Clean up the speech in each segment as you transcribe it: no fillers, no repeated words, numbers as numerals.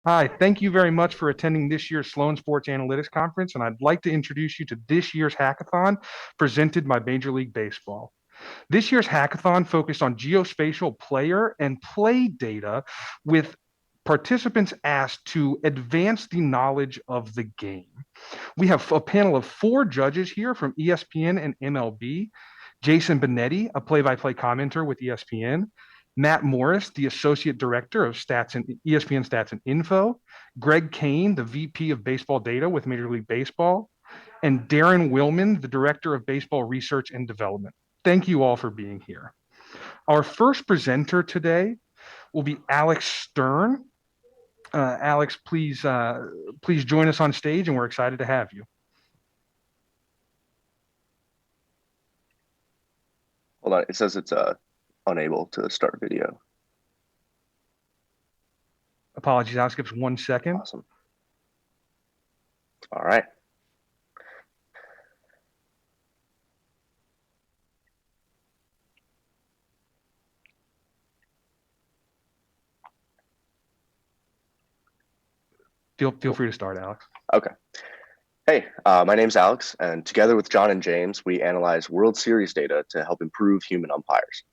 Hi, thank you very much for attending this year's Sloan Sports Analytics Conference, and I'd like to introduce you to this year's hackathon presented by Major League Baseball. This year's hackathon focused on geospatial player and play data with participants asked to advance the knowledge of the game. We have a panel of four judges here from ESPN and MLB. Jason Benetti, a play-by-play commenter with ESPN, Matt Morris, the associate director of stats and ESPN Stats and Info, Greg Kane, the VP of Baseball Data with Major League Baseball, and Darren Willman, the director of Baseball Research and Development. Thank you all for being here. Our first presenter today will be Alex Stern. Alex, please join us on stage, and we're excited to have you. Hold on, it says it's unable to start video. Apologies, Alex, give us 1 second. Awesome. All right. Feel free to start, Alex. Okay. Hey, my name's Alex, and together with John and James, we analyze World Series data to help improve human umpires.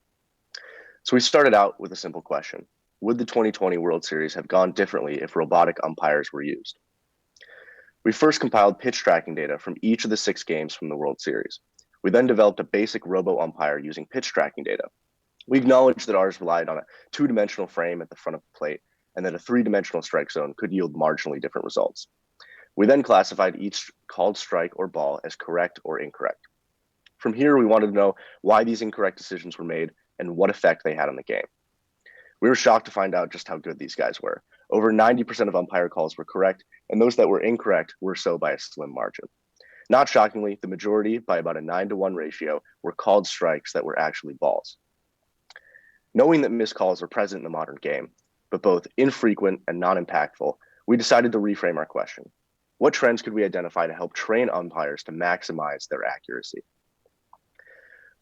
So we started out with a simple question. Would the 2020 World Series have gone differently if robotic umpires were used? We first compiled pitch tracking data from each of the 6 games from the World Series. We then developed a basic robo-umpire using pitch tracking data. We acknowledged that ours relied on a 2-dimensional frame at the front of the plate and that a 3-dimensional strike zone could yield marginally different results. We then classified each called strike or ball as correct or incorrect. From here, we wanted to know why these incorrect decisions were made and what effect they had on the game. We were shocked to find out just how good these guys were. Over 90% of umpire calls were correct, and those that were incorrect were so by a slim margin. Not shockingly, the majority, by about a 9-to-1 ratio, were called strikes that were actually balls. Knowing that missed calls are present in the modern game, but both infrequent and non-impactful, we decided to reframe our question. What trends could we identify to help train umpires to maximize their accuracy?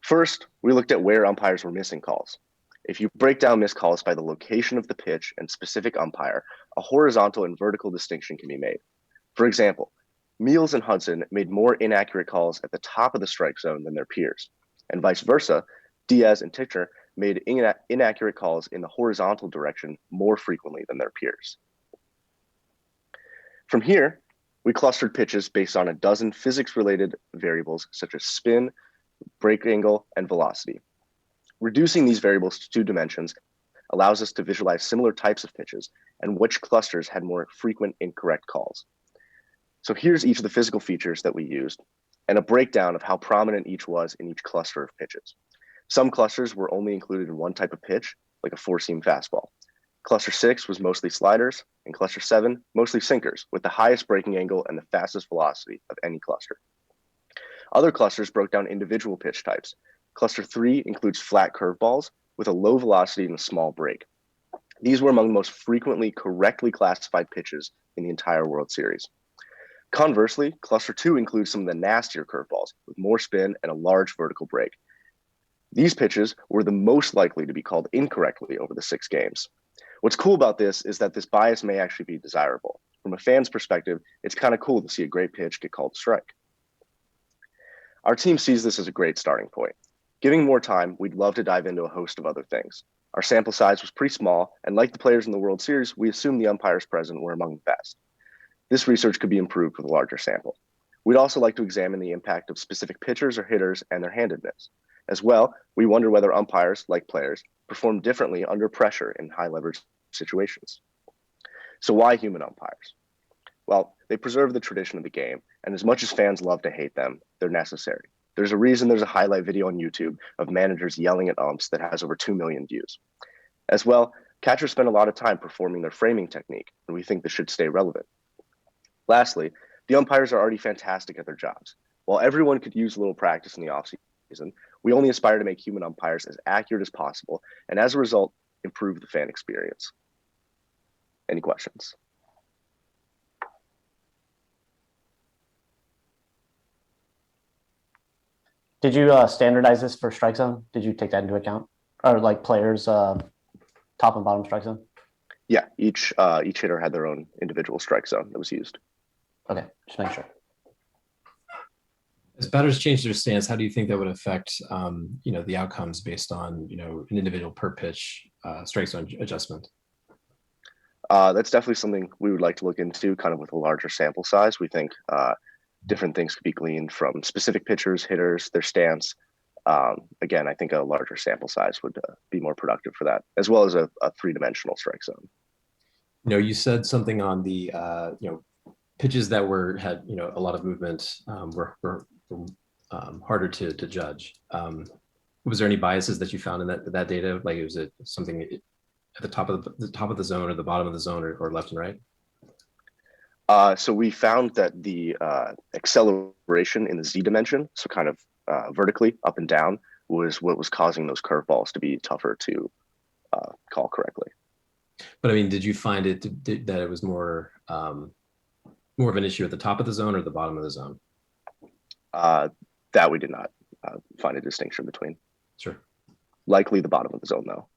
First, we looked at where umpires were missing calls. If you break down missed calls by the location of the pitch and specific umpire, a horizontal and vertical distinction can be made. For example, Meals and Hudson made more inaccurate calls at the top of the strike zone than their peers, and vice versa, Diaz and Tichner made inaccurate calls in the horizontal direction more frequently than their peers. From here, we clustered pitches based on a dozen physics-related variables such as spin, break angle, and velocity. Reducing these variables to 2 dimensions allows us to visualize similar types of pitches and which clusters had more frequent incorrect calls. So here's each of the physical features that we used and a breakdown of how prominent each was in each cluster of pitches. Some clusters were only included in one type of pitch, like a 4-seam fastball. Cluster 6 was mostly sliders, and cluster 7 mostly sinkers, with the highest breaking angle and the fastest velocity of any cluster. Other clusters broke down individual pitch types. Cluster 3 includes flat curveballs with a low velocity and a small break. These were among the most frequently correctly classified pitches in the entire World Series. Conversely, cluster 2 includes some of the nastier curveballs with more spin and a large vertical break. These pitches were the most likely to be called incorrectly over the 6 games. What's cool about this is that this bias may actually be desirable. From a fan's perspective, it's kind of cool to see a great pitch get called strike. Our team sees this as a great starting point. Giving more time, we'd love to dive into a host of other things. Our sample size was pretty small, and like the players in the World Series, we assumed the umpires present were among the best. This research could be improved with a larger sample. We'd also like to examine the impact of specific pitchers or hitters and their handedness. As well, we wonder whether umpires, like players, perform differently under pressure in high leverage situations. So why human umpires? Well, they preserve the tradition of the game, and as much as fans love to hate them, they're necessary. There's a reason there's a highlight video on YouTube of managers yelling at umps that has over 2 million views. As well, catchers spend a lot of time performing their framing technique, and we think this should stay relevant. Lastly, the umpires are already fantastic at their jobs. While everyone could use a little practice in the offseason, we only aspire to make human umpires as accurate as possible, and as a result, improve the fan experience. Any questions? Did you standardize this for strike zone? Did you take that into account? Or like players, top and bottom strike zone? Yeah, each hitter had their own individual strike zone that was used. Okay, just make sure. As batters change their stance, how do you think that would affect, the outcomes based on, an individual per pitch strike zone adjustment? That's definitely something we would like to look into, kind of with a larger sample size. We think different things could be gleaned from specific pitchers, hitters, their stance. Again, I think a larger sample size would be more productive for that, as well as a three-dimensional strike zone. You said something on the, pitches that had a lot of movement were harder to judge. Was there any biases that you found in that data? Like, was it something at the top of the zone or the bottom of the zone or left and right? So we found that the acceleration in the Z dimension, so kind of vertically up and down, was what was causing those curveballs to be tougher to call correctly. But I mean, did you find that it was more of an issue at the top of the zone or the bottom of the zone? That we did not find a distinction between. Sure. Likely the bottom of the zone, though.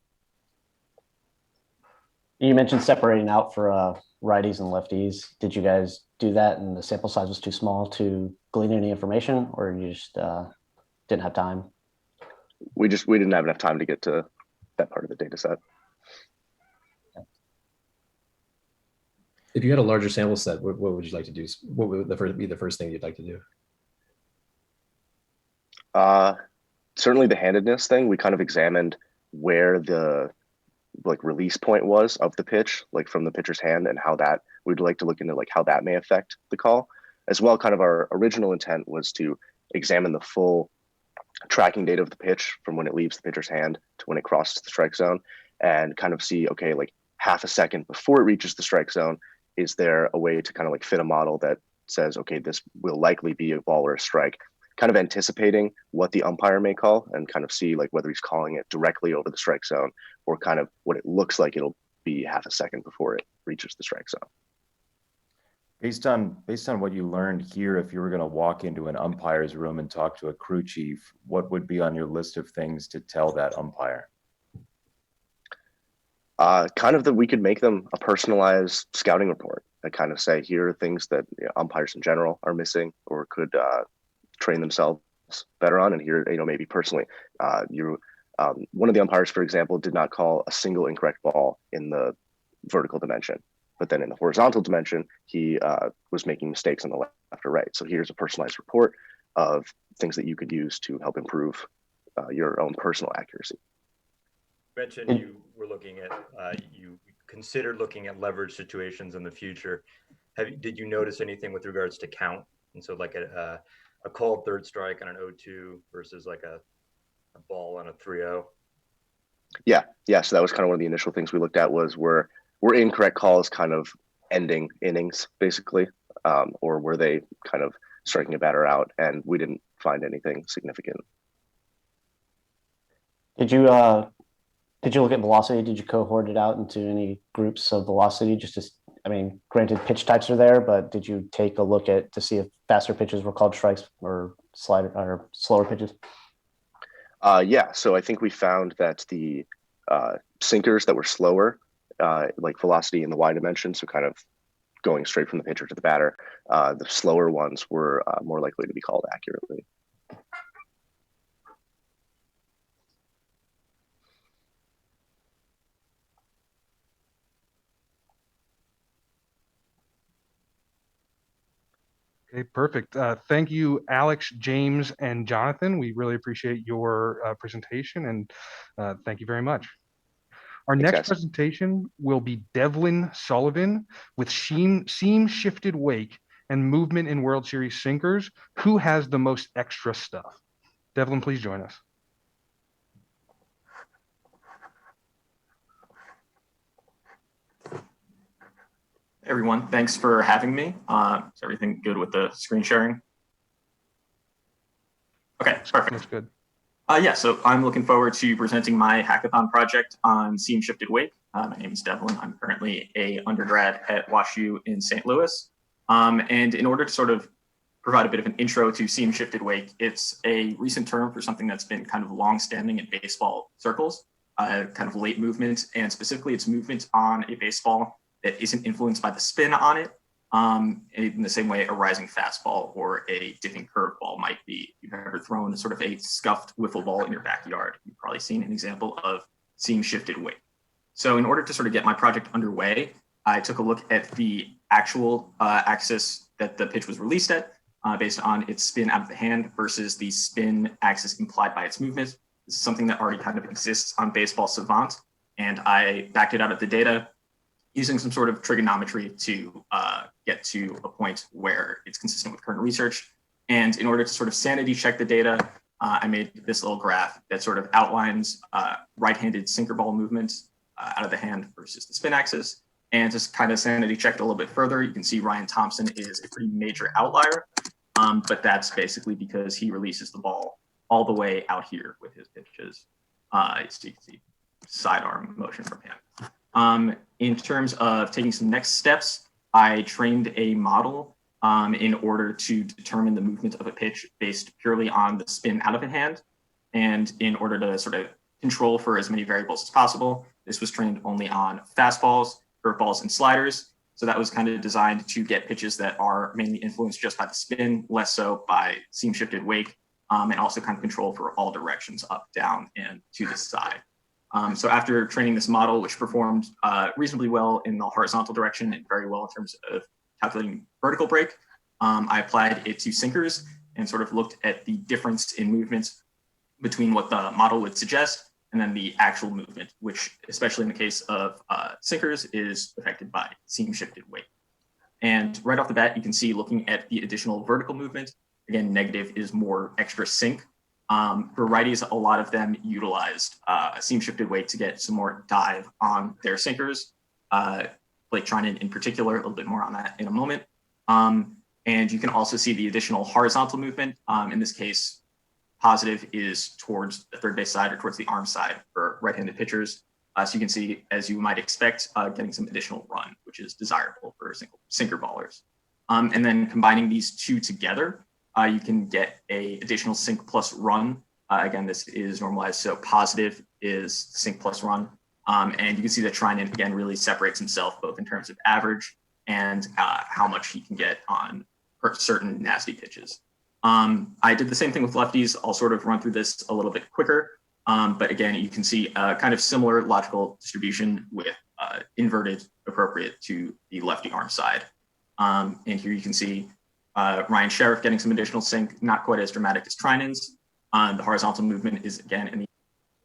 You mentioned separating out for righties and lefties. Did you guys do that and the sample size was too small to glean any information, or you just didn't have time? We didn't have enough time to get to that part of the data set. If you had a larger sample set, what would you like to do? What would be the first thing you'd like to do? Certainly the handedness thing. We kind of examined where the release point was of the pitch, like from the pitcher's hand, and how that we'd like to look into how that may affect the call as well. Kind of our original intent was to examine the full tracking data of the pitch from when it leaves the pitcher's hand to when it crosses the strike zone, and kind of see, okay, like half a second before it reaches the strike zone, is there a way to kind of fit a model that says, okay, this will likely be a ball or a strike, kind of anticipating what the umpire may call, and kind of see whether he's calling it directly over the strike zone or kind of what it looks like it'll be half a second before it reaches the strike zone. Based on what you learned here, if you were going to walk into an umpire's room and talk to a crew chief, what would be on your list of things to tell that umpire? Kind of that we could make them a personalized scouting report that kind of say, here are things that umpires in general are missing or could train themselves better on. And here, maybe personally, one of the umpires, for example, did not call a single incorrect ball in the vertical dimension, but then in the horizontal dimension, he was making mistakes on the left or right. So here's a personalized report of things that you could use to help improve your own personal accuracy. You mentioned you were looking at, you considered looking at leverage situations in the future. Did you notice anything with regards to count? And so a called third strike on an 0-2 versus a ball on a 3-0? Yeah. So that was kind of one of the initial things we looked at was were incorrect calls kind of ending innings, basically, or were they kind of striking a batter out? And we didn't find anything significant. Did you look at velocity? Did you cohort it out into any groups of velocity? Granted, pitch types are there, but did you take a look to see if faster pitches were called strikes or slower pitches? Yeah. So I think we found that the sinkers that were slower, like velocity in the Y dimension, so kind of going straight from the pitcher to the batter, the slower ones were more likely to be called accurately. Okay, perfect. Thank you, Alex, James, and Jonathan. We really appreciate your presentation, and thank you very much. Our Thanks, next guys. presentation will be Devlin Sullivan with seam shifted wake and movement in World Series sinkers. Who has the most extra stuff? Devlin, please join us. Everyone, thanks for having me. Is everything good with the screen sharing? Okay, perfect. That's good. Yeah, so I'm looking forward to presenting my hackathon project on seam shifted wake. My name is Devlin. I'm currently an undergrad at WashU in St. Louis. And in order to sort of provide a bit of an intro to seam shifted wake, it's a recent term for something that's been kind of long-standing in baseball circles. kind of late movement, and specifically its movement on a baseball that isn't influenced by the spin on it, in the same way a rising fastball or a dipping curveball might be. If you've ever thrown sort of a scuffed wiffle ball in your backyard, you've probably seen an example of seam shifted weight. So in order to sort of get my project underway, I took a look at the actual axis that the pitch was released at, based on its spin out of the hand versus the spin axis implied by its movement. This is something that already kind of exists on Baseball Savant, and I backed it out of the data using some sort of trigonometry to get to a point where it's consistent with current research. And in order to sort of sanity check the data, I made this little graph that sort of outlines right-handed sinker ball movements out of the hand versus the spin axis. And just kind of sanity checked a little bit further, you can see Ryan Thompson is a pretty major outlier, but that's basically because he releases the ball all the way out here with his pitches. So you can see sidearm motion from him. In terms of taking some next steps, I trained a model in order to determine the movement of a pitch based purely on the spin out of a hand. And in order to sort of control for as many variables as possible, this was trained only on fastballs, curveballs, and sliders. So that was kind of designed to get pitches that are mainly influenced just by the spin, less so by seam shifted wake, and also kind of control for all directions, up, down, and to the side. So after training this model, which performed reasonably well in the horizontal direction and very well in terms of calculating vertical break, I applied it to sinkers and sort of looked at the difference in movements between what the model would suggest and then the actual movement, which especially in the case of sinkers is affected by seam shifted weight. And right off the bat, you can see looking at the additional vertical movement, again, negative is more extra sink. For righties, a lot of them utilized seam shifted weight to get some more dive on their sinkers. Blake Trinan in particular, a little bit more on that in a moment. And you can also see the additional horizontal movement. In this case, positive is towards the third base side or towards the arm side for right-handed pitchers. So you can see, as you might expect, getting some additional run, which is desirable for sinker ballers. And then combining these two together, you can get a additional sink plus run. Again, this is normalized, so positive is sink plus run. And you can see that Trinan, again, really separates himself both in terms of average and how much he can get on certain nasty pitches. I did the same thing with lefties. I'll sort of run through this a little bit quicker. But again, you can see kind of similar logical distribution with inverted appropriate to the lefty arm side. And here you can see Ryan Sheriff getting some additional sink, not quite as dramatic as Trinan's. The horizontal movement is again in the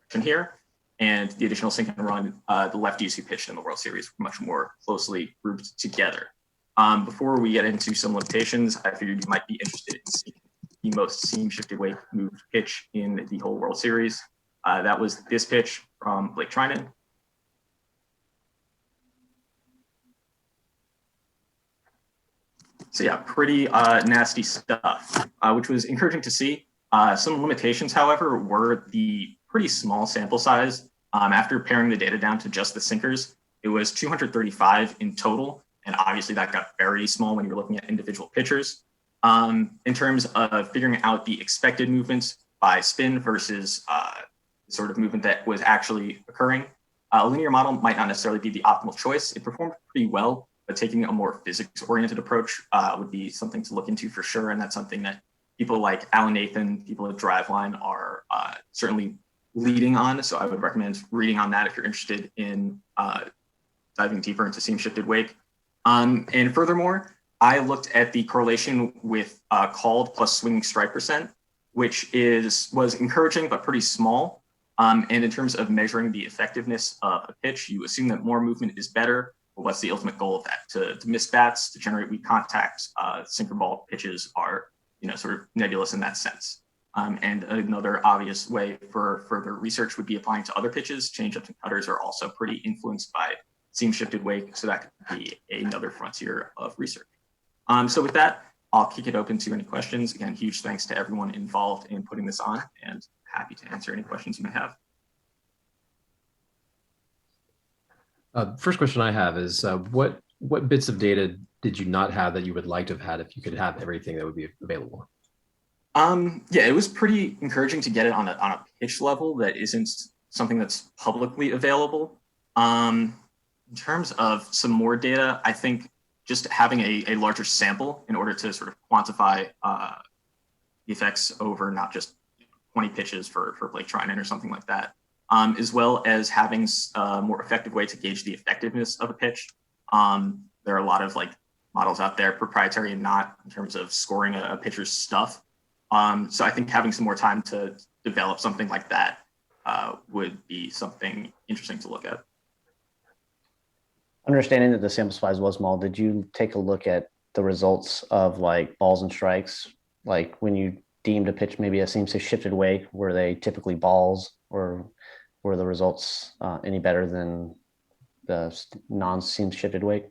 direction here. And the additional sink and run, the lefties who pitched in the World Series were much more closely grouped together. Before we get into some limitations, I figured you might be interested in seeing the most seam shifted weight moved pitch in the whole World Series. That was this pitch from Blake Trinan. So yeah, pretty nasty stuff, which was encouraging to see. Some limitations, however, were the pretty small sample size. After paring the data down to just the sinkers, it was 235 in total. And obviously that got very small when you're looking at individual pitchers. In terms of figuring out the expected movements by spin versus sort of movement that was actually occurring, a linear model might not necessarily be the optimal choice. It performed pretty well, but taking a more physics-oriented approach would be something to look into for sure. And that's something that people like Alan Nathan, people at Driveline are certainly leading on. So I would recommend reading on that if you're interested in diving deeper into seam shifted wake. And furthermore, I looked at the correlation with called plus swinging strike percent, which was encouraging but pretty small. And in terms of measuring the effectiveness of a pitch, you assume that more movement is better. But what's the ultimate goal of that? To miss bats, to generate weak contacts, sinker ball pitches are sort of nebulous in that sense. And another obvious way for further research would be applying to other pitches. Changeups and cutters are also pretty influenced by seam shifted wake, so that could be another frontier of research. So with that, I'll kick it open to any questions. Again, huge thanks to everyone involved in putting this on, and happy to answer any questions you may have. First question I have is what bits of data did you not have that you would like to have had if you could have everything that would be available? Yeah, it was pretty encouraging to get it on a pitch level that isn't something that's publicly available. In terms of some more data, I think just having a larger sample in order to sort of quantify the effects over not just 20 pitches for Blake Trinan or something like that, as well as having a more effective way to gauge the effectiveness of a pitch. There are a lot of like models out there, proprietary and not, in terms of scoring a pitcher's stuff. So I think having some more time to develop something like that would be something interesting to look at. Understanding that the sample size was small, did you take a look at the results of like balls and strikes? Like when you deemed a pitch maybe a seam shifted weight, were they typically balls, or were the results any better than the non-seam shifted weight?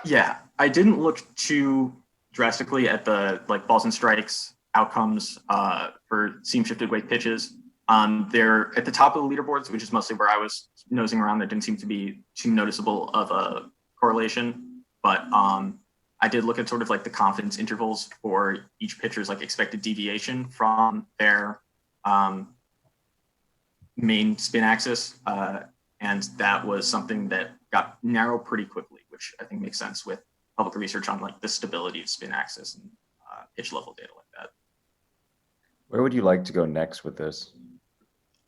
Yeah, I didn't look too drastically at the like balls and strikes outcomes for seam shifted weight pitches. They're at the top of the leaderboards, which is mostly where I was nosing around. There didn't seem to be too noticeable of a correlation, but I did look at sort of like the confidence intervals for each pitcher's like expected deviation from their main spin axis, and that was something that got narrow pretty quickly, which I think makes sense with public research on like the stability of spin axis and pitch level data like that. Where would you like to go next with this?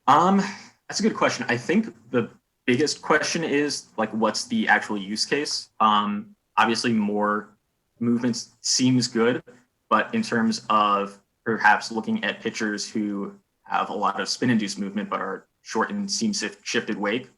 That's a good question. I think the biggest question is like, what's the actual use case? Obviously more movements seems good, but in terms of perhaps looking at pitchers who have a lot of spin induced movement, but are short in seam shifted wake,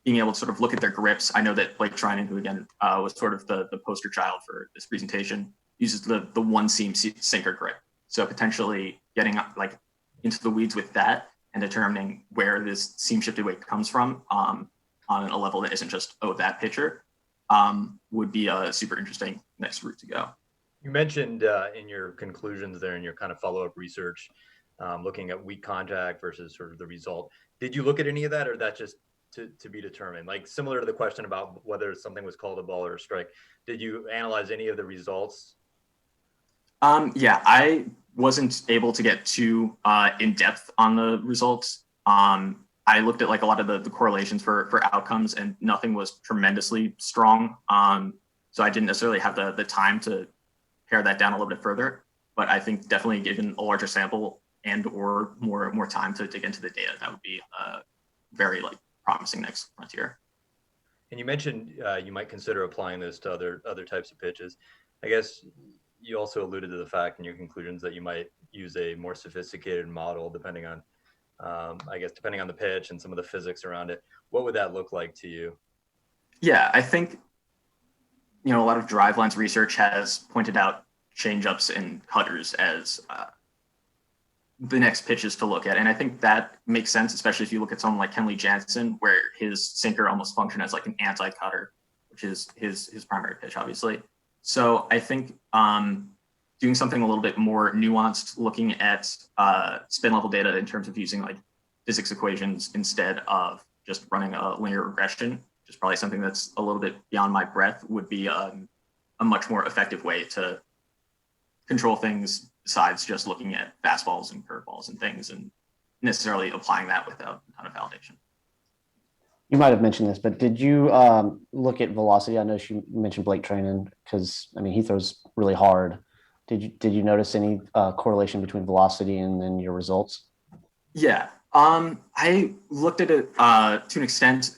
being able to sort of look at their grips. I know that Blake Trinan, who again was sort of the poster child for this presentation, uses the one seam sinker grip. So potentially getting like into the weeds with that and determining where this seam shifted weight comes from on a level that isn't just, oh, that pitcher, would be a super interesting next route to go. You mentioned in your conclusions there in your kind of follow-up research, looking at weak contact versus sort of the result. Did you look at any of that, or that just to be determined? Like similar to the question about whether something was called a ball or a strike, did you analyze any of the results? Yeah, I wasn't able to get too in depth on the results. I looked at like a lot of the correlations for outcomes, and nothing was tremendously strong. So I didn't necessarily have the time to pare that down a little bit further. But I think definitely given a larger sample and or more time to dig into the data, that would be a very like promising next frontier. And you mentioned you might consider applying this to other types of pitches. I guess you also alluded to the fact in your conclusions that you might use a more sophisticated model depending on, depending on the pitch and some of the physics around it. What would that look like to you? Yeah, I think, a lot of drivelines research has pointed out changeups and cutters as the next pitches to look at. And I think that makes sense, especially if you look at someone like Kenley Jansen, where his sinker almost functioned as like an anti-cutter, which is his primary pitch, obviously. So I think doing something a little bit more nuanced, looking at spin level data in terms of using like physics equations instead of just running a linear regression, which is probably something that's a little bit beyond my breadth, would be a much more effective way to control things besides just looking at fastballs and curveballs and things and necessarily applying that without a ton of validation. You might have mentioned this, but did you look at velocity? I know you mentioned Blake Trinan because he throws really hard. Did you notice any correlation between velocity and then your results? Yeah, I looked at it to an extent.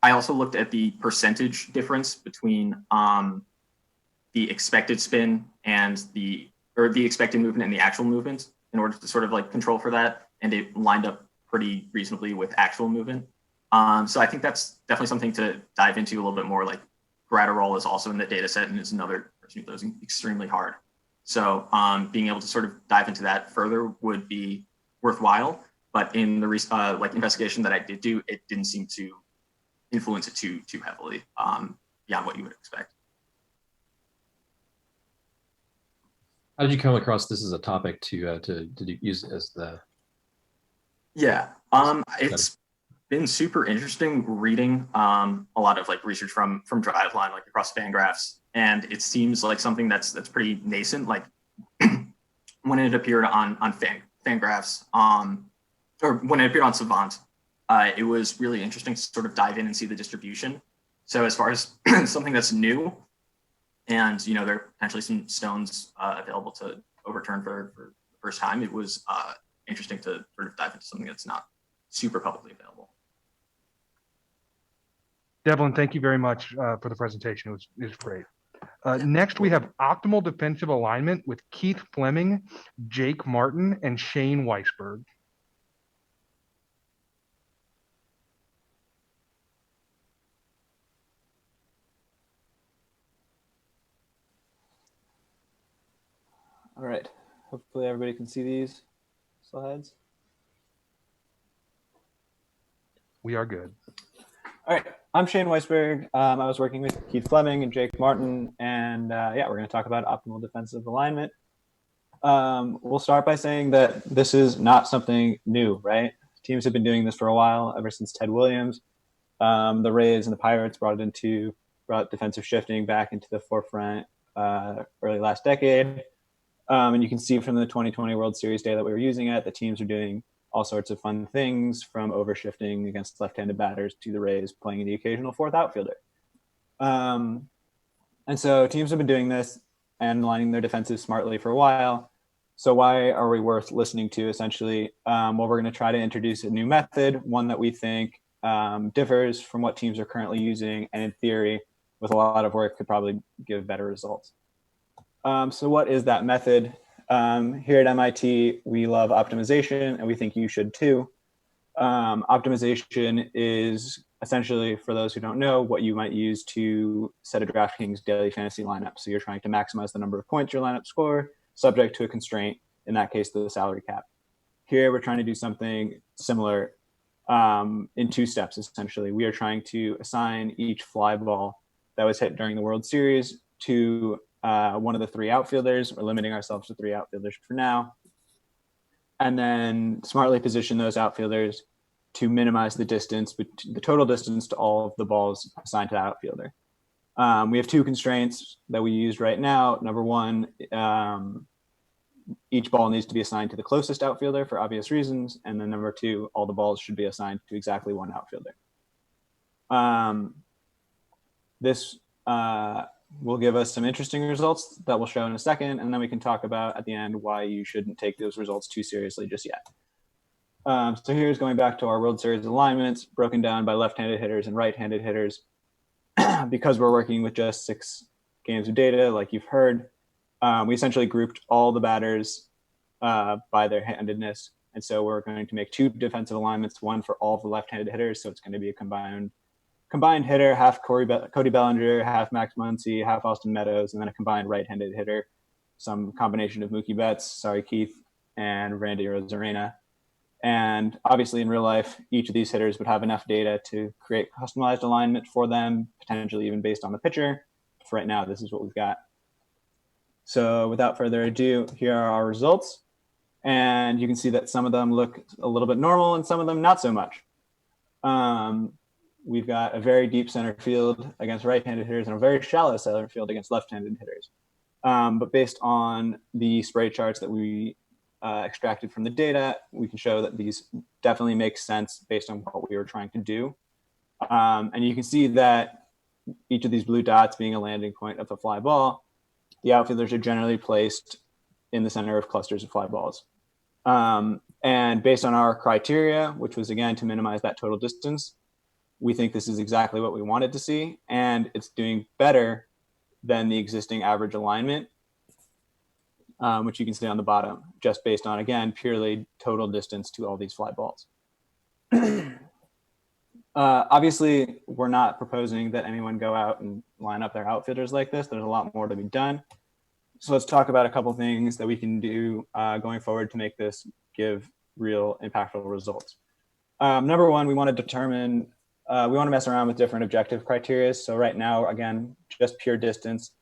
I also looked at the percentage difference between the expected spin and the expected movement and the actual movement in order to sort of like control for that, and it lined up pretty reasonably with actual movement. So I think that's definitely something to dive into a little bit more. Like Gratterall is also in the data set and is another person who throws extremely hard. So being able to sort of dive into that further would be worthwhile. But in the investigation that I did do, it didn't seem to influence it too heavily beyond what you would expect. How did you come across this as a topic to use as the? Yeah, it's been super interesting reading a lot of like research from Driveline, like across Fangraphs, and it seems like something that's pretty nascent. Like when it appeared on Fangraphs, or when it appeared on Savant, it was really interesting to sort of dive in and see the distribution. So as far as something that's new, and there are potentially some stones available to overturn for the first time, it was interesting to sort of dive into something that's not super publicly available. Devlin, thank you very much for the presentation. It was great. Next, we have optimal defensive alignment with Keith Fleming, Jake Martin, and Shane Weisberg. All right. Hopefully everybody can see these slides. We are good. All right. I'm Shane Weisberg. I was working with Keith Fleming and Jake Martin, and yeah, we're going to talk about optimal defensive alignment. We'll start by saying that this is not something new, right? Teams have been doing this for a while, ever since Ted Williams. The Rays and the Pirates brought defensive shifting back into the forefront early last decade. And you can see from the 2020 World Series data that we were using it, the teams are doing all sorts of fun things, from overshifting against left-handed batters to the Rays playing the occasional fourth outfielder. And so teams have been doing this and lining their defenses smartly for a while. So why are we worth listening to, essentially? Well, we're going to try to introduce a new method, one that we think differs from what teams are currently using, and in theory, with a lot of work, could probably give better results. So what is that method? Here at MIT, we love optimization, and we think you should too. Optimization is essentially, for those who don't know, what you might use to set a DraftKings daily fantasy lineup. So you're trying to maximize the number of points your lineup score, subject to a constraint, in that case, the salary cap. Here, we're trying to do something similar in two steps, essentially. We are trying to assign each fly ball that was hit during the World Series to one of the three outfielders. We're limiting ourselves to three outfielders for now. And then smartly position those outfielders to minimize the distance, the total distance to all of the balls assigned to that outfielder. We have two constraints that we use right now. Number one, each ball needs to be assigned to the closest outfielder for obvious reasons. And then number two, all the balls should be assigned to exactly one outfielder. This will give us some interesting results that we'll show in a second, and then we can talk about at the end why you shouldn't take those results too seriously just yet. So here's going back to our World Series alignments, broken down by left-handed hitters and right-handed hitters. Because we're working with just 6 games of data, like you've heard, we essentially grouped all the batters by their handedness. And so we're going to make 2 defensive alignments, one for all of the left-handed hitters. So it's going to be a combined hitter, half Cody Bellinger, half Max Muncy, half Austin Meadows, and then a combined right-handed hitter, some combination of Mookie Betts, Keith, and Randy Arozarena. And obviously in real life, each of these hitters would have enough data to create customized alignment for them, potentially even based on the pitcher. For right now, this is what we've got. So without further ado, here are our results. And you can see that some of them look a little bit normal and some of them not so much. We've got a very deep center field against right-handed hitters and a very shallow center field against left-handed hitters. But based on the spray charts that we extracted from the data, we can show that these definitely make sense based on what we were trying to do. And you can see that each of these blue dots being a landing point of a fly ball, the outfielders are generally placed in the center of clusters of fly balls. And based on our criteria, which was again to minimize that total distance, we think this is exactly what we wanted to see, and it's doing better than the existing average alignment, which you can see on the bottom, just based on, again, purely total distance to all these fly balls. Obviously, we're not proposing that anyone go out and line up their outfielders like this. There's a lot more to be done. So let's talk about a couple things that we can do going forward to make this give real impactful results. Number one, we want to mess around with different objective criteria. So right now, again, just pure distance.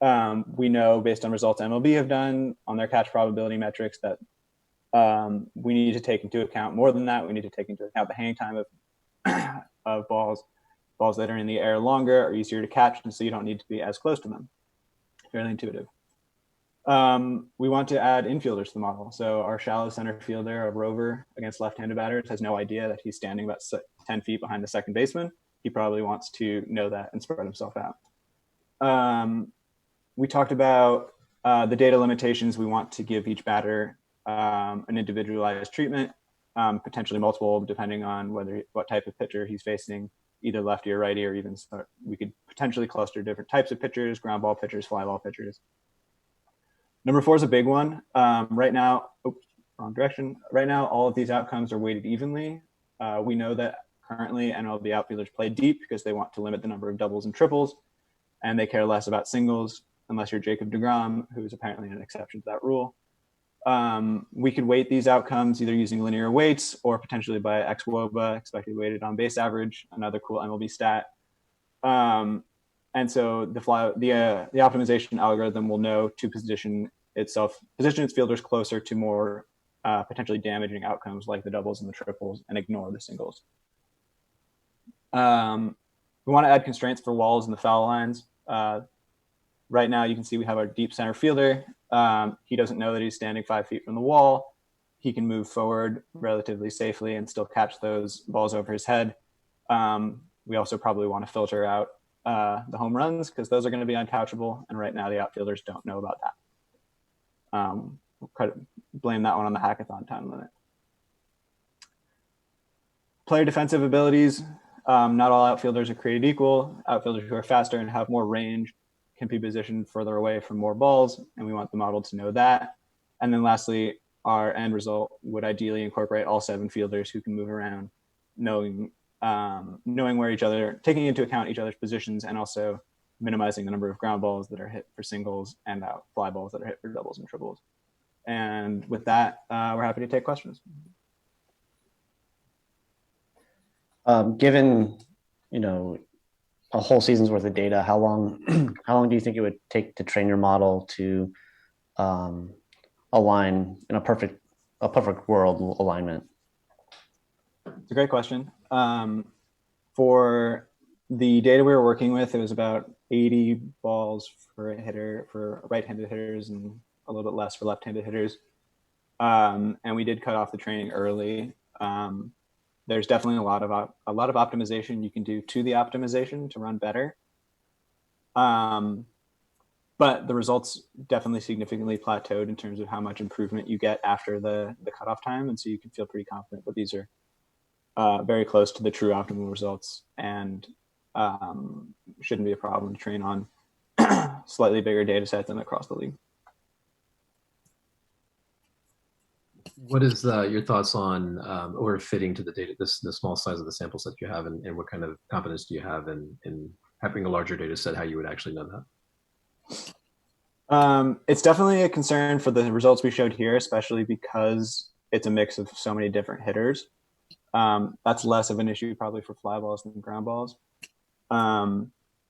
We know based on results MLB have done on their catch probability metrics that we need to take into account more than that. We need to take into account the hang time of balls that are in the air longer are easier to catch, and so you don't need to be as close to them. Fairly intuitive. We want to add infielders to the model. So our shallow center fielder, a rover against left-handed batters, has no idea that he's standing about 10 feet behind the second baseman. He probably wants to know that and spread himself out. We talked about the data limitations. We want to give each batter an individualized treatment, potentially multiple, depending on what type of pitcher he's facing, either lefty or righty, or even we could potentially cluster different types of pitchers, ground ball pitchers, fly ball pitchers. Number 4 is a big one. Right now, wrong direction. Right now, all of these outcomes are weighted evenly. We know that currently MLB outfielders play deep because they want to limit the number of doubles and triples, and they care less about singles, unless you're Jacob deGrom, who is apparently an exception to that rule. We could weight these outcomes either using linear weights or potentially by xwOBA, expected weighted on base average, another cool MLB stat. And so the optimization algorithm will know to position its fielders closer to more potentially damaging outcomes like the doubles and the triples, and ignore the singles. We want to add constraints for walls and the foul lines. Right now, you can see we have our deep center fielder. He doesn't know that he's standing 5 feet from the wall. He can move forward relatively safely and still catch those balls over his head. We also probably want to filter out the home runs, because those are going to be uncouchable. And right now, the outfielders don't know about that. We'll blame that one on the hackathon time limit. Player defensive abilities. Not all outfielders are created equal. Outfielders who are faster and have more range can be positioned further away from more balls, and we want the model to know that. And then lastly, our end result would ideally incorporate all 7 fielders who can move around, knowing where each other, taking into account each other's positions, and also minimizing the number of ground balls that are hit for singles and fly balls that are hit for doubles and triples. And with that, we're happy to take questions. Given, a whole season's worth of data, how long do you think it would take to train your model to align in a perfect world alignment? It's a great question. For the data we were working with, it was about 80 balls for a hitter for right-handed hitters and a little bit less for left-handed hitters. And we did cut off the training early. There's definitely a lot of optimization you can do to the optimization to run better. But the results definitely significantly plateaued in terms of how much improvement you get after the cutoff time. And so you can feel pretty confident that these are very close to the true optimal results, and shouldn't be a problem to train on slightly bigger data sets than across the league. What is your thoughts on overfitting to the data, the small size of the sample set you have, and what kind of confidence do you have in having a larger data set, how you would actually know that? It's definitely a concern for the results we showed here, especially because it's a mix of so many different hitters. That's less of an issue probably for fly balls than ground balls.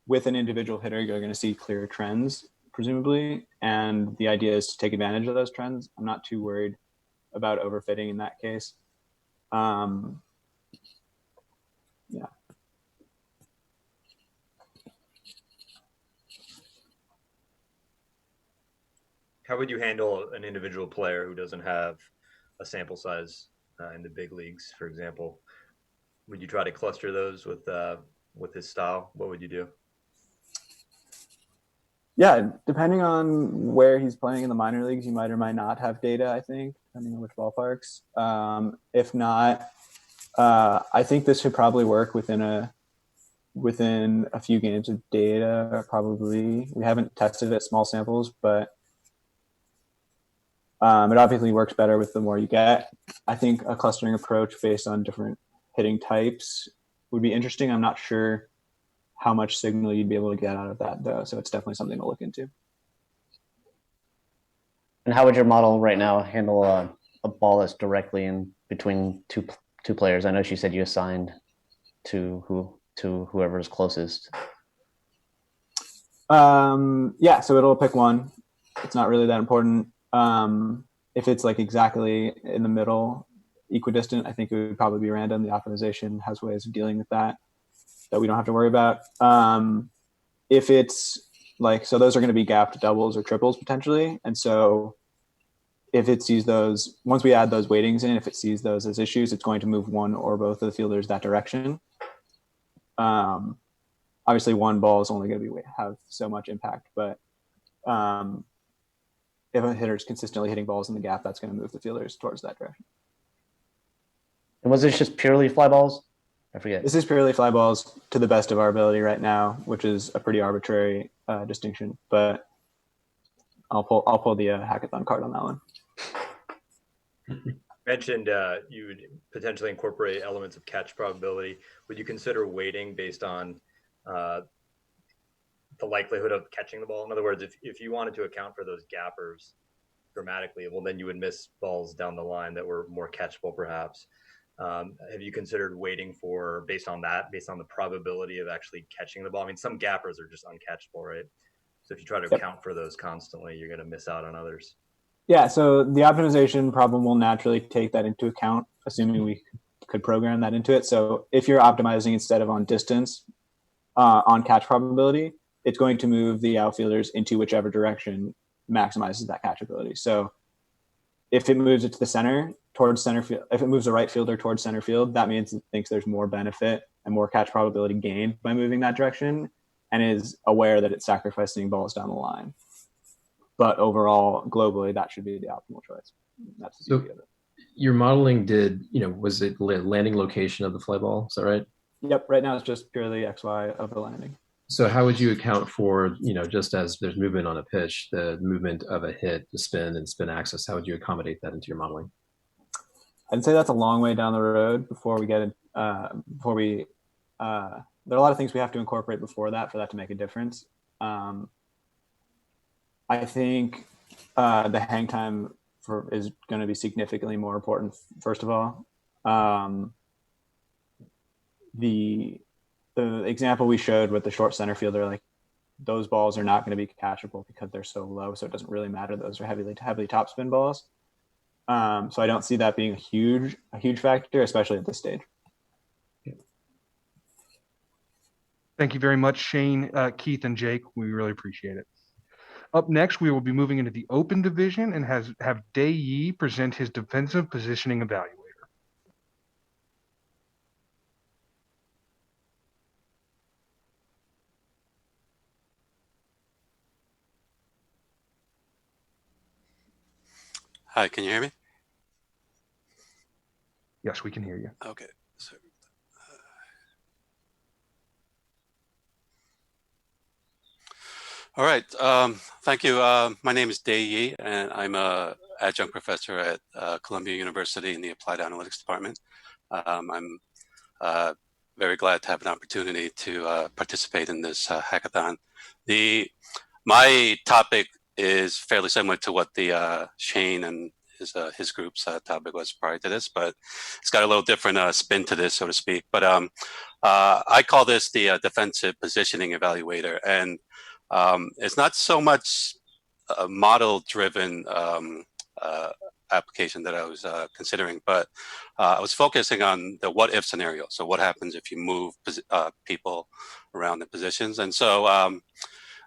With an individual hitter, you're going to see clear trends, presumably, and the idea is to take advantage of those trends. I'm not too worried about overfitting in that case. Yeah. How would you handle an individual player who doesn't have a sample size in the big leagues, for example? Would you try to cluster those with his style? What would you do? Yeah, depending on where he's playing in the minor leagues, you might or might not have data, I think, depending on which ballparks. If not, I think this should probably work within a few games of data, probably. We haven't tested it at small samples, but it obviously works better with the more you get. I think a clustering approach based on different hitting types would be interesting. I'm not sure how much signal you'd be able to get out of that, though. So it's definitely something to look into. And how would your model right now handle a ball that's directly in between two players? I know she said you assigned to whoever is closest. Yeah, so it'll pick one. It's not really that important. If it's like exactly in the middle, equidistant, I think it would probably be random. The optimization has ways of dealing with that we don't have to worry about. If it's Like, so those are going to be gapped doubles or triples potentially. And so if it sees those, once we add those weightings in, if it sees those as issues, it's going to move one or both of the fielders that direction. Obviously one ball is only going to have so much impact, but if a hitter is consistently hitting balls in the gap, that's going to move the fielders towards that direction. And was this just purely fly balls? I forget. This is purely fly balls to the best of our ability right now, which is a pretty arbitrary distinction, but I'll pull the hackathon card on that one. Mentioned you would potentially incorporate elements of catch probability. Would you consider weighting based on the likelihood of catching the ball? In other words, if you wanted to account for those gappers dramatically, well, then you would miss balls down the line that were more catchable, perhaps. Have you considered weighting based on the probability of actually catching the ball? I mean, some gappers are just uncatchable, right? So if you try to account for those constantly, you're going to miss out on others. Yeah, so the optimization problem will naturally take that into account, assuming we could program that into it. So if you're optimizing instead of on distance, on catch probability, it's going to move the outfielders into whichever direction maximizes that catchability. So if it moves it to the center, towards center field, if it moves a right fielder towards center field, that means it thinks there's more benefit and more catch probability gained by moving that direction, and is aware that it's sacrificing balls down the line. But overall, globally, that should be the optimal choice. That's the beauty of it. Your modeling was it landing location of the fly ball? Is that right? Yep. Right now, it's just purely XY of the landing. So how would you account for, just as there's movement on a pitch, the movement of a hit, the spin and spin axis? How would you accommodate that into your modeling? I'd say that's a long way down the road before we get it. There are a lot of things we have to incorporate before that for that to make a difference. I think the hang time is going to be significantly more important. First of all, the example we showed with the short center fielder, like those balls are not going to be catchable because they're so low. So it doesn't really matter. Those are heavily topspin balls. So I don't see that being a huge factor, especially at this stage. Thank you very much, Shane, Keith, and Jake. We really appreciate it. Up next, we will be moving into the open division and have Dae Yi present his defensive positioning evaluator. Hi, can you hear me? Yes, we can hear you. Okay. So, all right. Thank you. My name is Dae Yi, and I'm a adjunct professor at Columbia University in the Applied Analytics Department. I'm very glad to have an opportunity to participate in this hackathon. My topic is fairly similar to what the Shane and his group's topic was prior to this, but it's got a little different spin to this, so to speak. But I call this the defensive positioning evaluator, and it's not so much a model-driven application that I was considering, but I was focusing on the what-if scenario. So what happens if you move people around the positions? And so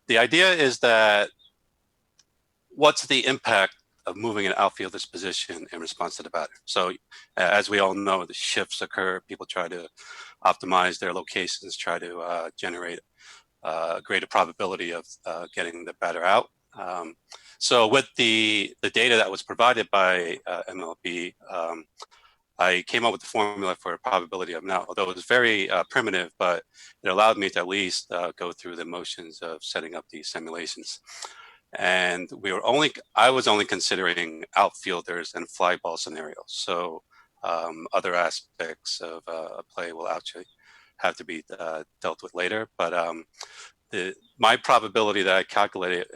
the idea is that what's the impact of moving an outfielder's position in response to the batter? So as we all know, the shifts occur. People try to optimize their locations, try to generate a greater probability of getting the batter out. So with the data that was provided by MLB, I came up with the formula for a probability of now, although it was very primitive, but it allowed me to at least go through the motions of setting up these simulations. And I was only considering outfielders and fly ball scenarios. So other aspects of play will actually have to be dealt with later. But my probability that I calculated,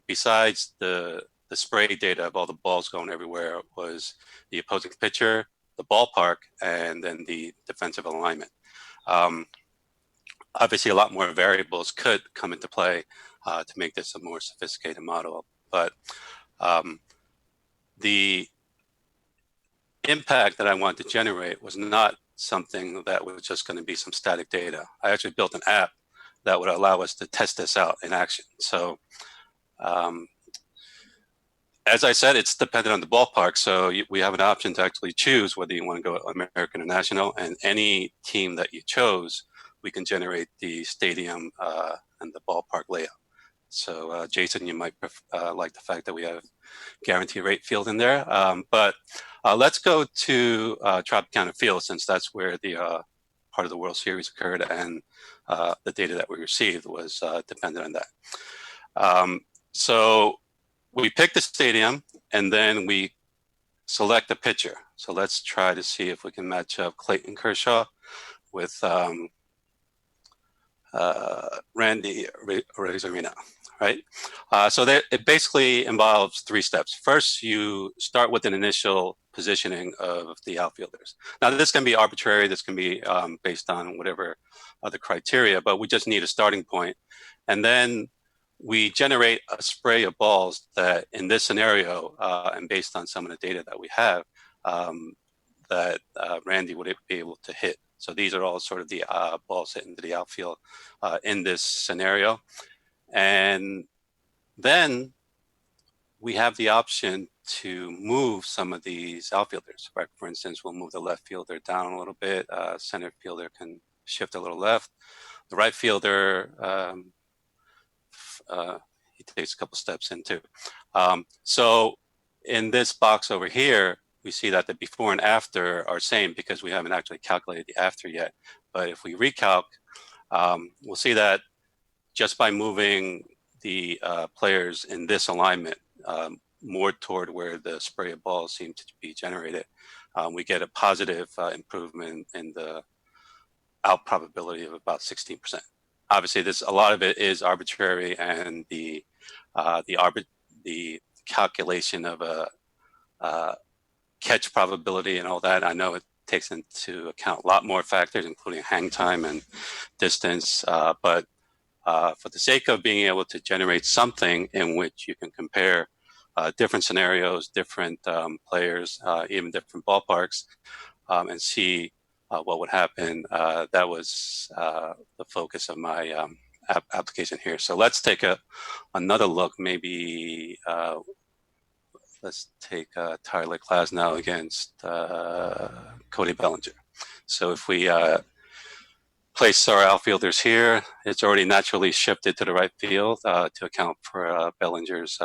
besides the spray data of all the balls going everywhere, was the opposing pitcher, the ballpark, and then the defensive alignment. Obviously, a lot more variables could come into play to make this a more sophisticated model. But the impact that I wanted to generate was not something that was just going to be some static data. I actually built an app that would allow us to test this out in action. So as I said, it's dependent on the ballpark. So we have an option to actually choose whether you want to go American or national, and any team that you chose, we can generate the stadium and the ballpark layout. So Jason, you might like the fact that we have guaranteed rate field in there. But let's go to Tropicana Field, since that's where the part of the World Series occurred, and the data that we received was dependent on that. So we pick the stadium, and then we select a pitcher. So let's try to see if we can match up Clayton Kershaw with Randy Arozarena, right? So it basically involves 3 steps. First, you start with an initial positioning of the outfielders. Now, this can be arbitrary. This can be based on whatever other criteria, but we just need a starting point. And then we generate a spray of balls that, in this scenario, and based on some of the data that we have, that Randy would be able to hit. So these are all sort of the balls hit into the outfield in this scenario. And then we have the option to move some of these outfielders, right? For instance, we'll move the left fielder down a little bit. Center fielder can shift a little left. The right fielder, he takes a couple steps in too. So in this box over here, we see that the before and after are same because we haven't actually calculated the after yet. But if we recalc, we'll see that just by moving the players in this alignment more toward where the spray of balls seem to be generated, we get a positive improvement in the out probability of about 16%. Obviously, a lot of it is arbitrary, and the calculation of a catch probability and all that, I know it takes into account a lot more factors, including hang time and distance. But for the sake of being able to generate something in which you can compare different scenarios, different players, even different ballparks, and see what would happen, that was the focus of my application here. So let's take another look. Maybe let's take Tyler Glasnow against Cody Bellinger. So if we place our outfielders here, it's already naturally shifted to the right field to account for Bellinger's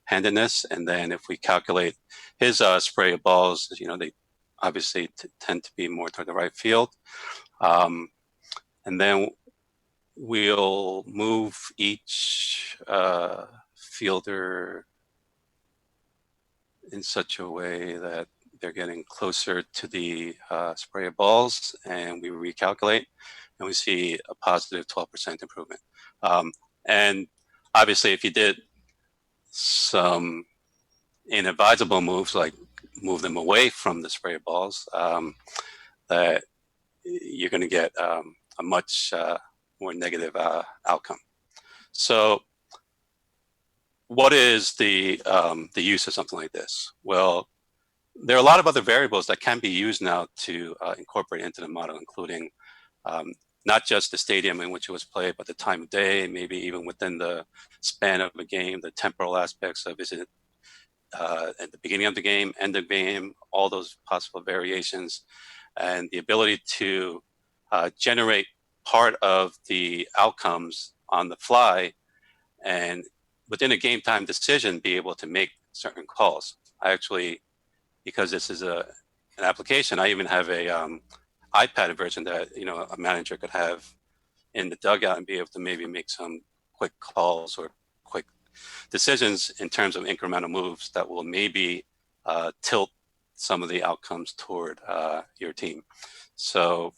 handedness. And then if we calculate his spray of balls, they obviously tend to be more toward the right field. And then we'll move each fielder in such a way that they're getting closer to the spray of balls, and we recalculate, and we see a positive 12% improvement. And obviously, if you did some inadvisable moves, like move them away from the spray of balls, that you're going to get a much more negative outcome. So what is the use of something like this? Well, there are a lot of other variables that can be used now to incorporate into the model, including not just the stadium in which it was played, but the time of day, maybe even within the span of a game, the temporal aspects of, is it at the beginning of the game, end of the game, all those possible variations, and the ability to generate part of the outcomes on the fly, and within a game time decision, be able to make certain calls. I actually, because this is an application, I even have a iPad version that a manager could have in the dugout and be able to maybe make some quick calls or quick decisions in terms of incremental moves that will maybe tilt some of the outcomes toward your team. So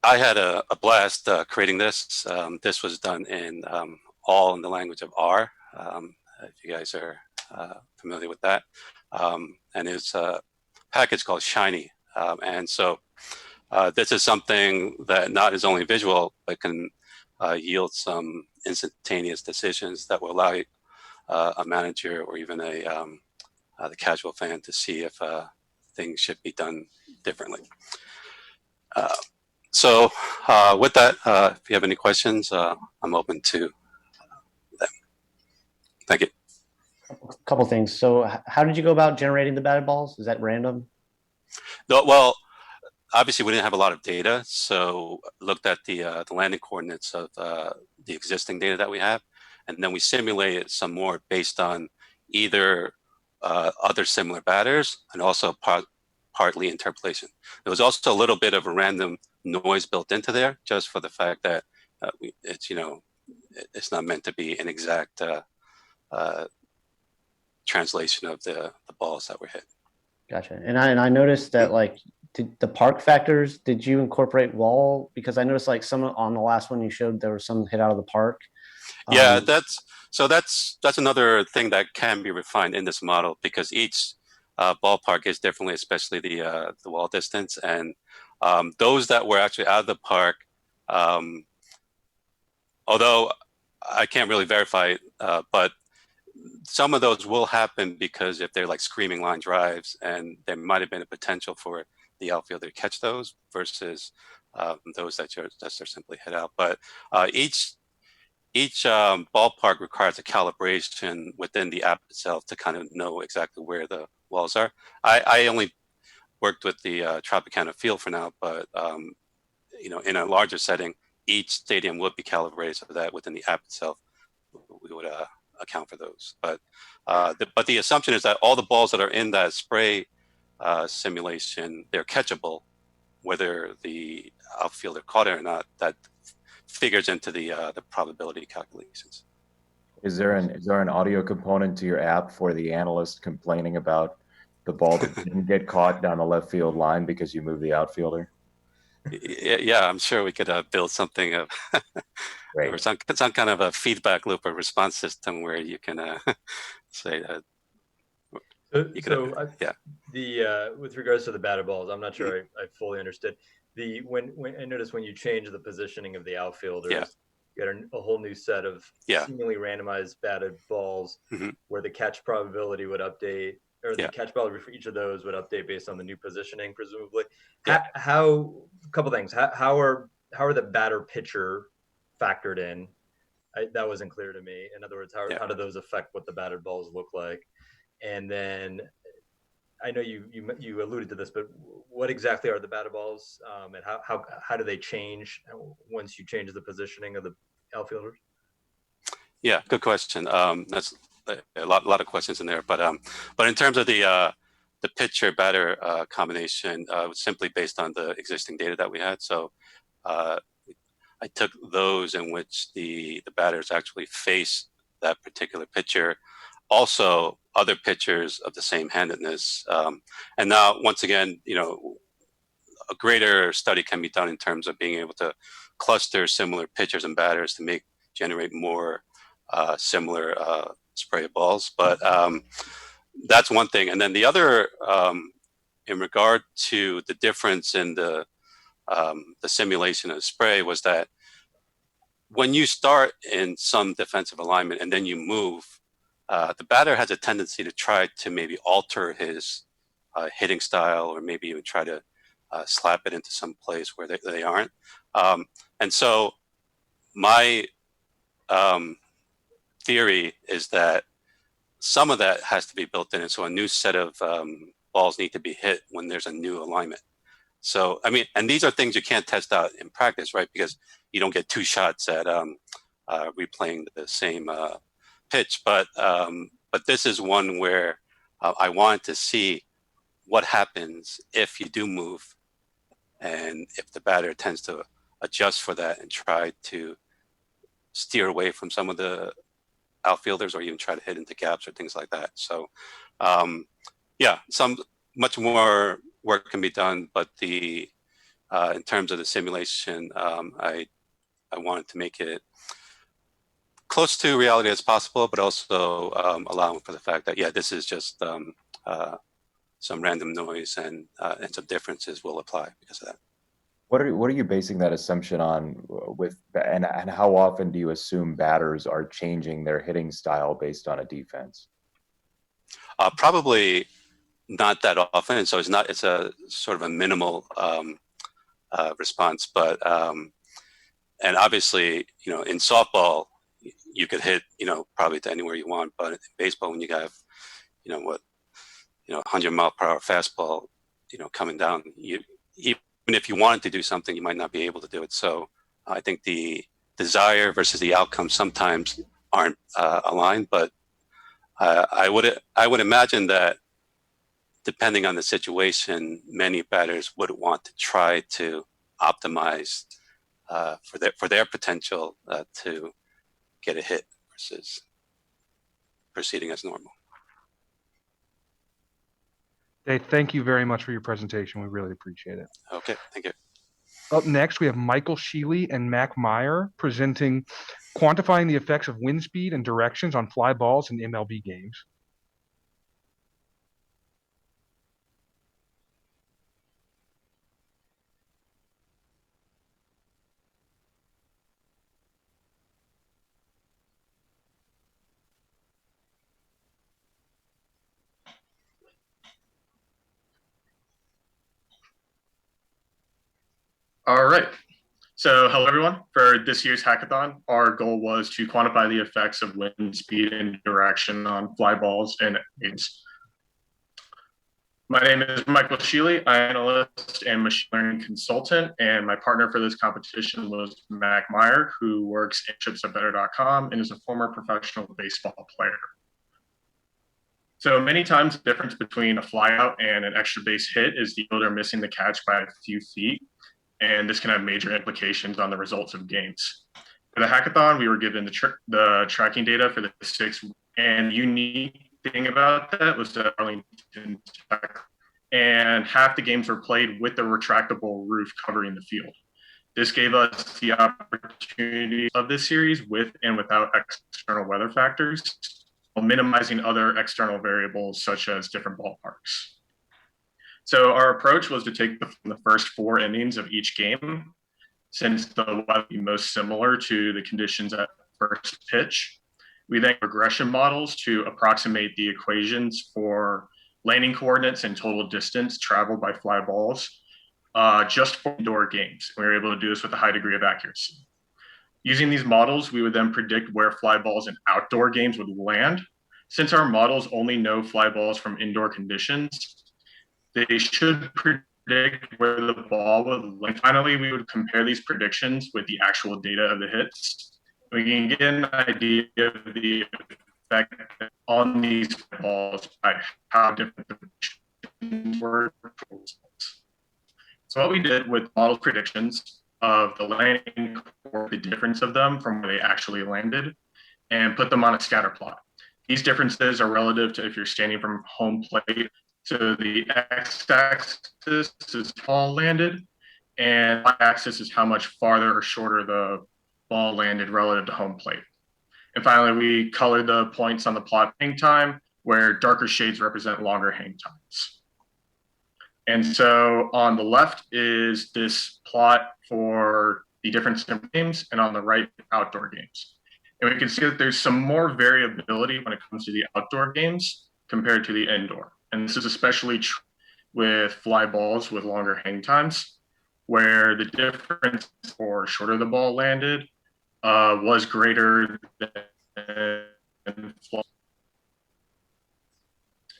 I had a blast creating this. This was done all in the language of R, if you guys are familiar with that. And it's a package called Shiny. And so this is something that not is only visual, but can yield some instantaneous decisions that will allow a manager or even the casual fan to see if things should be done differently. So with that, if you have any questions, I'm open to them. Thank you. A couple things. So how did you go about generating the batted balls? Is that random? No, well, obviously we didn't have a lot of data, so looked at the landing coordinates of the existing data that we have, and then we simulated some more based on either other similar batters and also partly interpolation. There was also a little bit of a random noise built into there, just for the fact that it's it's not meant to be an exact translation of the balls that were hit. Gotcha. And I noticed that like did the park factors, did you incorporate wall? Because I noticed like some on the last one you showed there was some hit out of the park. Yeah, that's another thing that can be refined in this model, because each ballpark is differently, especially the wall distance, and those that were actually out of the park, although I can't really verify, but some of those will happen because if they're like screaming line drives, and there might have been a potential for the outfielder to catch those versus those that are simply hit out. But each ballpark requires a calibration within the app itself to kind of know exactly where the walls are. I only worked with the Tropicana field for now, but in a larger setting, each stadium would be calibrated so that within the app itself, we would account for those. But the assumption is that all the balls that are in that spray simulation, they're catchable, whether the outfielder caught it or not. That figures into the probability calculations. Is there an audio component to your app for the analyst complaining about the ball that didn't get caught down the left field line because you moved the outfielder? Yeah, I'm sure we could build something of or some kind of a feedback loop or response system where you can say that. With regards to the batted balls, I'm not sure I fully understood. When I noticed when you change the positioning of the outfielders, you got a whole new set of seemingly randomized batted balls where the catch probability would update, or the catch probability for each of those would update based on the new positioning, presumably. How a couple things. How are the batter pitcher factored in? That wasn't clear to me. In other words, how do those affect what the batted balls look like? And then I know you alluded to this, but what exactly are the batted balls, and how do they change once you change the positioning of the outfielders? Yeah, good question. That's a lot of questions in there, but in terms of the pitcher batter combination, it was simply based on the existing data that we had. So I took those in which the batters actually face that particular pitcher. Also, other pitchers of the same handedness. And now, once again, a greater study can be done in terms of being able to cluster similar pitchers and batters to generate more similar spray balls. But that's one thing. And then the other, in regard to the difference in the simulation of spray, was that when you start in some defensive alignment and then you move, the batter has a tendency to try to maybe alter his hitting style, or maybe even try to slap it into some place where they aren't. And so my theory is that some of that has to be built in. And so a new set of balls need to be hit when there's a new alignment. So, I mean, and these are things you can't test out in practice, right? Because you don't get two shots at replaying the same pitch. But this is one where I want to see what happens if you do move, and if the batter tends to adjust for that and try to steer away from some of the outfielders, or even try to hit into gaps or things like that. So, some much more work can be done, but in terms of the simulation, I wanted to make it close to reality as possible, but also allowing for the fact that this is just some random noise, and some differences will apply because of that. What are you basing that assumption on and how often do you assume batters are changing their hitting style based on a defense? Probably not that often. And so it's a sort of a minimal response. But and obviously, in softball, you could hit, probably to anywhere you want. But in baseball, when you have, 100-mile-per-hour fastball, coming down, even if you wanted to do something, you might not be able to do it. So I think the desire versus the outcome sometimes aren't aligned. But I would imagine that depending on the situation, many batters would want to try to optimize for their potential to get a hit versus proceeding as normal. Dave, thank you very much for your presentation. We really appreciate it. Okay, thank you. Up next, we have Michael Sheely and Mac Meyer presenting quantifying the effects of wind speed and directions on fly balls in MLB games. All right. So hello, everyone. For this year's hackathon, our goal was to quantify the effects of wind speed and direction on fly balls and games. My name is Michael Sheely. I'm an analyst and machine learning consultant, and my partner for this competition was Mac Meyer, who works at chipsatbetter.com and is a former professional baseball player. So many times, the difference between a flyout and an extra base hit is the fielder missing the catch by a few feet. And this can have major implications on the results of games. For the hackathon, we were given the tracking data for the 6, and the unique thing about that was that Arlington, and half the games were played with the retractable roof covering the field. This gave us the opportunity of this series with and without external weather factors, while minimizing other external variables such as different ballparks. So our approach was to take the first 4 innings of each game, since the weather would be most similar to the conditions at first pitch. We then regression models to approximate the equations for landing coordinates and total distance traveled by fly balls just for indoor games. We were able to do this with a high degree of accuracy. Using these models, we would then predict where fly balls in outdoor games would land. Since our models only know fly balls from indoor conditions, they should predict where the ball would land. Finally, we would compare these predictions with the actual data of the hits. We can get an idea of the effect on these balls by how different the predictions were. So what we did with model predictions of the landing or the difference of them from where they actually landed and put them on a scatter plot. These differences are relative to if you're standing from home plate. So the x-axis is ball landed, and y-axis is how much farther or shorter the ball landed relative to home plate. And finally, we colored the points on the plot hang time, where darker shades represent longer hang times. And so on the left is this plot for the different sim games, and on the right, outdoor games. And we can see that there's some more variability when it comes to the outdoor games compared to the indoor. And this is especially true with fly balls with longer hang times, where the difference for shorter the ball landed was greater than fly.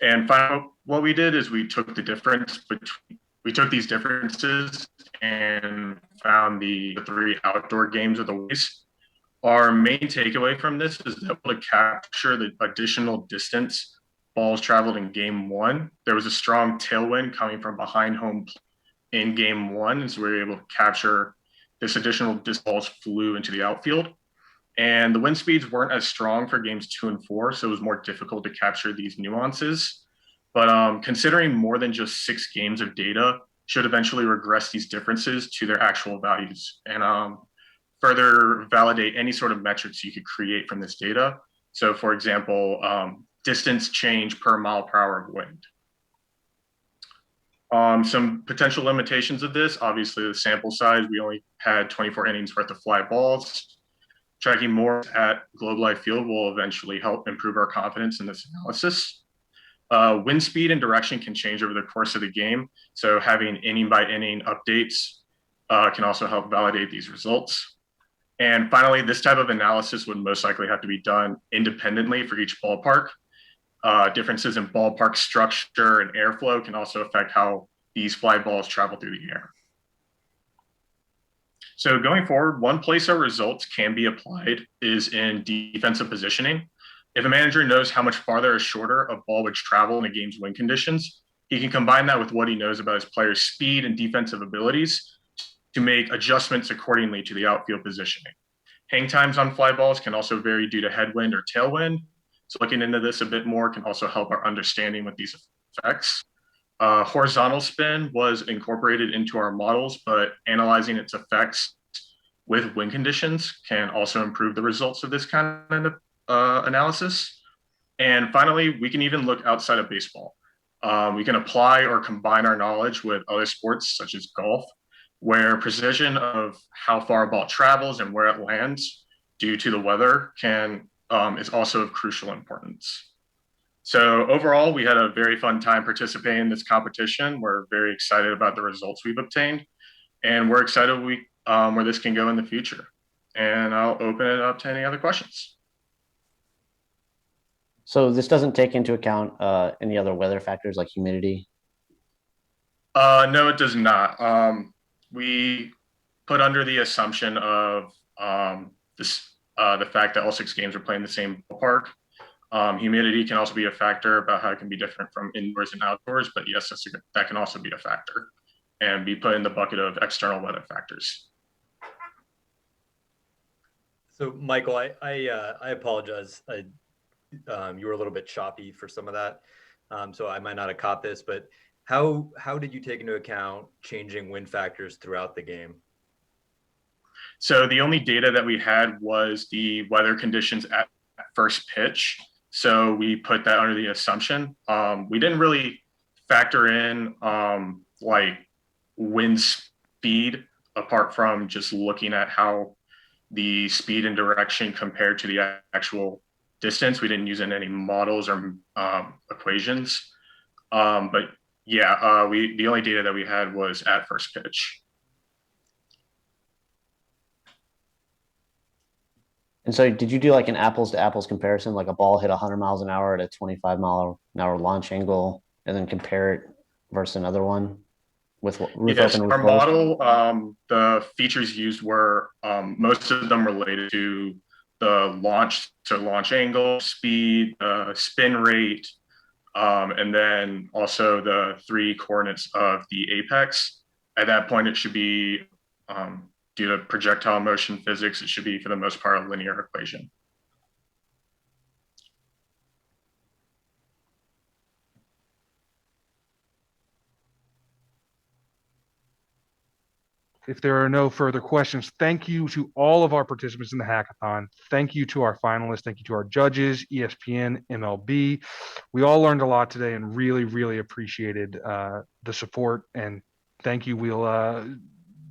And finally, what we did is we took these differences and found the 3 outdoor games of the waste. Our main takeaway from this is that to capture the additional distance balls traveled in game 1, there was a strong tailwind coming from behind home in game 1, and so we were able to capture this additional distance balls flew into the outfield. And the wind speeds weren't as strong for games 2 and 4, so it was more difficult to capture these nuances. But considering more than just 6 games of data should eventually regress these differences to their actual values and further validate any sort of metrics you could create from this data. So for example, distance change per mile per hour of wind. Some potential limitations of this, obviously the sample size, we only had 24 innings worth of fly balls. Tracking more at Globe Life Field will eventually help improve our confidence in this analysis. Wind speed and direction can change over the course of the game. So having inning by inning updates can also help validate these results. And finally, this type of analysis would most likely have to be done independently for each ballpark. Differences in ballpark structure and airflow can also affect how these fly balls travel through the air. So going forward, one place our results can be applied is in defensive positioning. If a manager knows how much farther or shorter a ball would travel in a game's wind conditions, he can combine that with what he knows about his player's speed and defensive abilities to make adjustments accordingly to the outfield positioning. Hang times on fly balls can also vary due to headwind or tailwind. So looking into this a bit more can also help our understanding with these effects. Horizontal spin was incorporated into our models, but analyzing its effects with wind conditions can also improve the results of this kind of analysis. And finally, we can even look outside of baseball. We can apply or combine our knowledge with other sports such as golf, where precision of how far a ball travels and where it lands due to the weather is also of crucial importance. So overall, we had a very fun time participating in this competition. We're very excited about the results we've obtained, and we're excited where this can go in the future. And I'll open it up to any other questions. So this doesn't take into account any other weather factors like humidity? No, it does not. We put under the assumption of the fact that all 6 games are playing the same ballpark. Humidity can also be a factor about how it can be different from indoors and outdoors, but yes, that can also be a factor and be put in the bucket of external weather factors. So Michael, I apologize. You were a little bit choppy for some of that. So I might not have caught this, but how did you take into account changing wind factors throughout the game? So the only data that we had was the weather conditions at first pitch. So we put that under the assumption. We didn't really factor in like wind speed apart from just looking at how the speed and direction compared to the actual distance. We didn't use in any models or equations. But yeah, the only data that we had was at first pitch. And so did you do like an apples to apples comparison, like a ball hit 100 miles an hour at a 25-mile-an-hour launch angle, and then compare it versus another one with roof yes, open, roof our closed? model, the features used were most of them related to the launch angle, speed, spin rate, and then also the 3 coordinates of the apex. At that point, it should be due to projectile motion physics, it should be for the most part a linear equation. If there are no further questions, thank you to all of our participants in the hackathon. Thank you to our finalists. Thank you to our judges, ESPN, MLB. We all learned a lot today and really, really appreciated the support. And thank you. We'll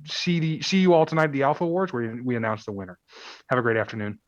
see you all tonight at the Alpha Awards where we announce the winner. Have a great afternoon.